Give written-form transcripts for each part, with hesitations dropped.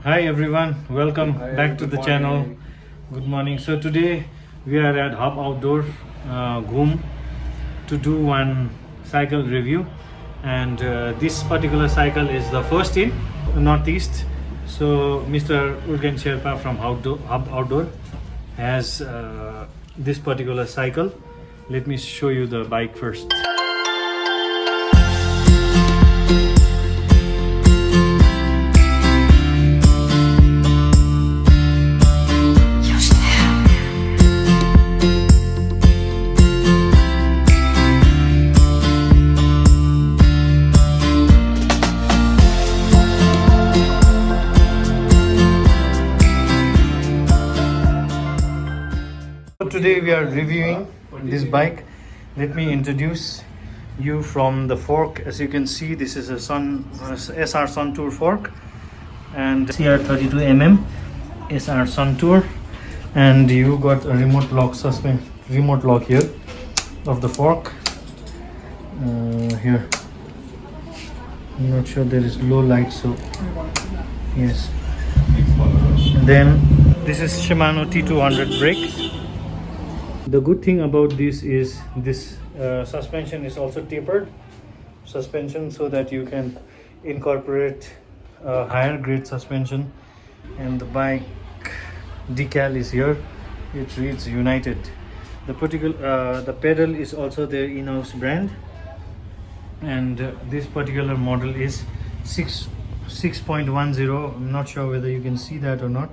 Hi everyone, welcome back to the channel. Good morning. So today we are at Hub Outdoor Ghoom to do one cycle review, and this particular cycle is the first in Northeast. So Mr. Urgen Sherpa from Hub Outdoor has this particular cycle. Let me show you the bike first. Today we are reviewing this bike. Let me introduce you from the fork. As you can see, this is a SR Suntour fork and CR32mm SR Suntour, and you got a remote lock here of the fork. Here, I'm not sure, there is low light, so yes. And then this is Shimano T200 brakes. The good thing about this is this suspension is also tapered suspension, so that you can incorporate higher grade suspension. And the bike decal is here, it reads United. The pedal is also their in-house brand, and this particular model is 6.10. I'm not sure whether you can see that or not,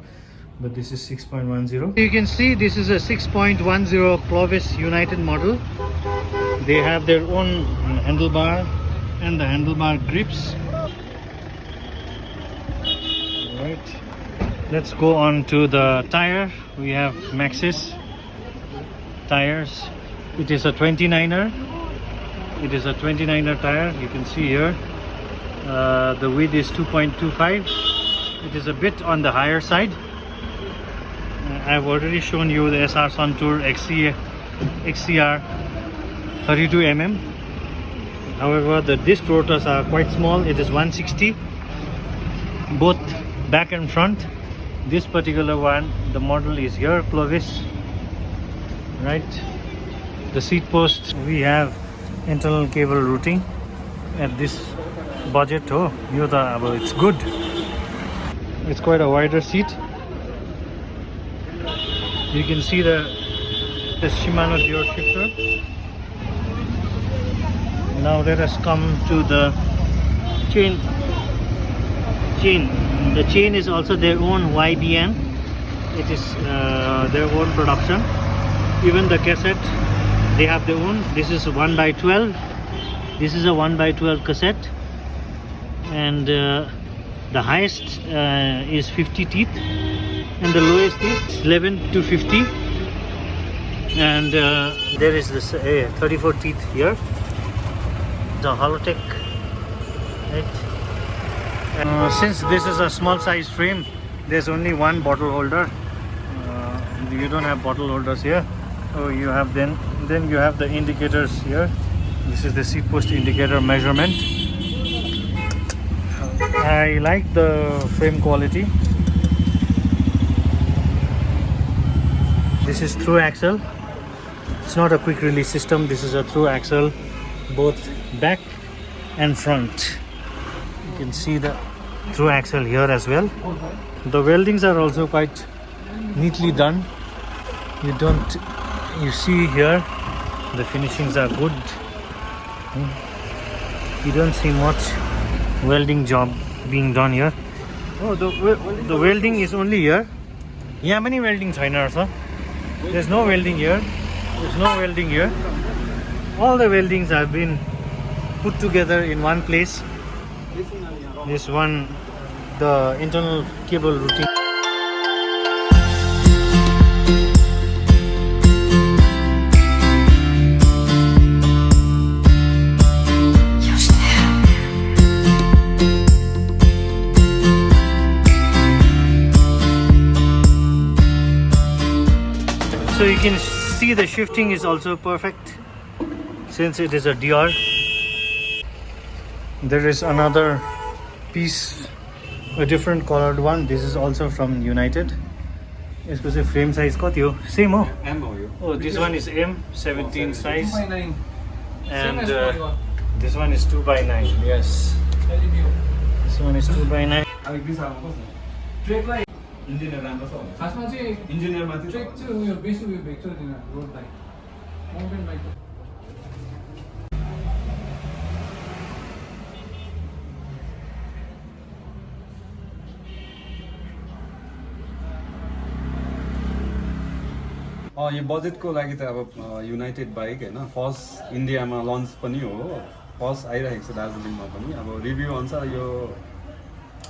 but this is 6.10. You can see this is a 6.10 Clovis United model. They have their own handlebar and the handlebar grips. Alright, let's go on to the tire. We have Maxxis tires. It is a 29er. It is a 29er tire. You can see here the width is 2.25. It is a bit on the higher side. I've already shown you the SR Suntour XCR 32mm. However, the disc rotors are quite small. It is 160 both back and front. This particular one, the model is here, Clovis, right? The seat post, we have internal cable routing at this budget. Oh, it's good. It's quite a wider seat. You can see the Shimano gear shifter. Now let us come to the chain. The chain is also their own YBN. It is their own production. Even the cassette, they have their own. This is 1x12. This is a 1x12 cassette, and the highest is 50 teeth. And the lowest is 11 to 50, and there is this 34 teeth here. The Holotech, right? Since this is a small size frame, there's only one bottle holder. You don't have bottle holders here. Oh, you have then you have the indicators here. This is the seat post indicator measurement. I like the frame quality. This is through axle. It's not a quick release system. This is a through axle, both back and front. You can see the through axle here as well. The weldings are also quite neatly done. You see here the finishings are good. You don't see much welding job being done here. Oh, the welding is only here. Yeah, many welding China, sir. There's no welding here. There's no welding here. All the weldings have been put together in one place. This one, the internal cable routing. So you can see the shifting is also perfect since it is a DR. There is another piece A different colored one. This is also from United. यसको चाहिँ frame size कति हो? Same हो? M हो यो. Oh, this one is M 17 size 2x9. and this one is 2x9. Yes. This one is 2x9. अब बिसामा कस्तो? ट्रेकलाई engineer राम्रो छ. खासमा चाहिँ इन्जिनियर माथि ट्रेक चाहिँ उयो बेसी उयो भेट्छ दिन रोड बाइक माउन्टेन बाइक यो बजेटको लागि त अब युनाइटेड बाइक होइन फर्स्ट इन्डियामा लन्च पनि हो. फर्स्ट आइरहेको छ दार्जिलिङमा पनि. अब रिभ्यू अनुसार यो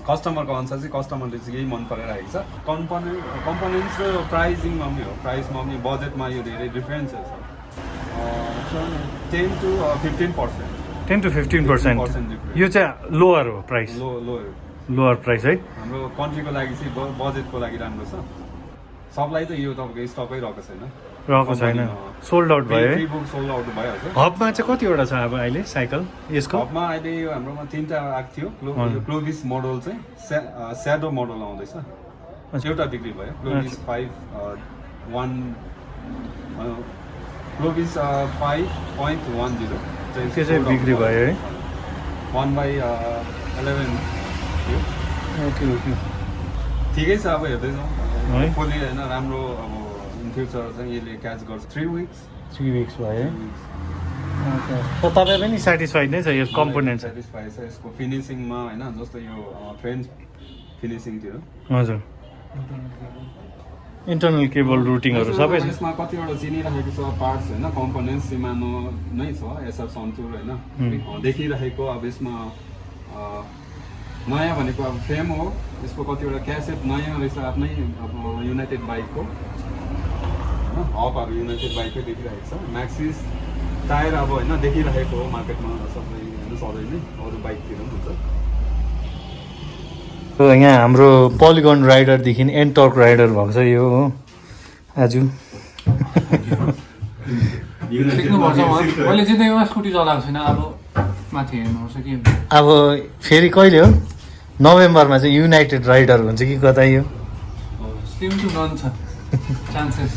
कस्टमरको अनुसार चाहिँ कस्टमरले चाहिँ यही मन पराइरहेको छ. कम्पोनेन्ट्स र प्राइजिङमा पनि हो. प्राइसमा पनि बजेटमा यो धेरै डिफ्रेन्स छ. 10 to 15%. 10 to 15%. 15% यो चाहिँ लोअर हो प्राइस. लोअर प्राइस है. हाम्रो कन्ट्रीको लागि चाहिँ बजेटको लागि राम्रो छ. सबलाई त यो तपाईँको स्टकै रहेको छैन. सोल्ड आउट भयो है. बुक सोल्ड आउट भइहाल्छ. हबमा चाहिँ कतिवटा छ अब अहिले साइकल यसको? हबमा अहिले यो हाम्रोमा 3टा आएको थियो. क्लोभिस मोडल चाहिँ स्याडो मोडल आउँदैछ. एउटा बिक्री भयो. क्लोभिस 5.10 त्यो चाहिँ बिक्री भयो है. 1/11 थियो. Okay okay. ठिकै छ. अब हेर्दै जाउँ. होपफुली होइन राम्रो अब इन फ्युचर चाहिँ यसले क्याच गर्छ. 3 weeks भयो है. त तपाईँ पनि सेटिस्फाइड नै छ यो कम्पोनेन्ट? सेटिस्फाइड छ यसको फिनिसिङमा होइन. जस्तो यो फ्रेन्च फिनिसिङतिर. हजुर. इन्टरनल केबल रुटिङहरू सबै छ. यसमा कतिवटा चिनिरहेको छ पार्ट्स होइन. कम्पोनेन्ट्स सिमानो नै छ. एसआर सन्तुर होइन देखिरहेको. अब यसमा नयाँ भनेको अब फ्रेम हो. यसको कतिवटा क्यासेट नयाँ रहेछ आफ्नै अब युनाइटेड बाइकको. हबहरू युनाइटेड बाइककै देखिरहेको छ. म्याक्सिस टायर अब होइन देखिरहेको हो मार्केटमा सबै होइन. सधैँ नै अरू बाइकतिर पनि हुन्छ. यहाँ हाम्रो पोलिगन राइडरदेखि एन्टर्क राइडर भएको छ यो हो आज. देख्नुपर्छ. मैले जिन्दगीमा स्कुटी चलाएको छैन. अब माथि हेर्नुपर्छ के अब फेरि कहिले हो? नोभेम्बरमा चाहिँ युनाइटेड राइडर हुन्छ कि कता यो? स्लिम टु नन छ चान्सेस.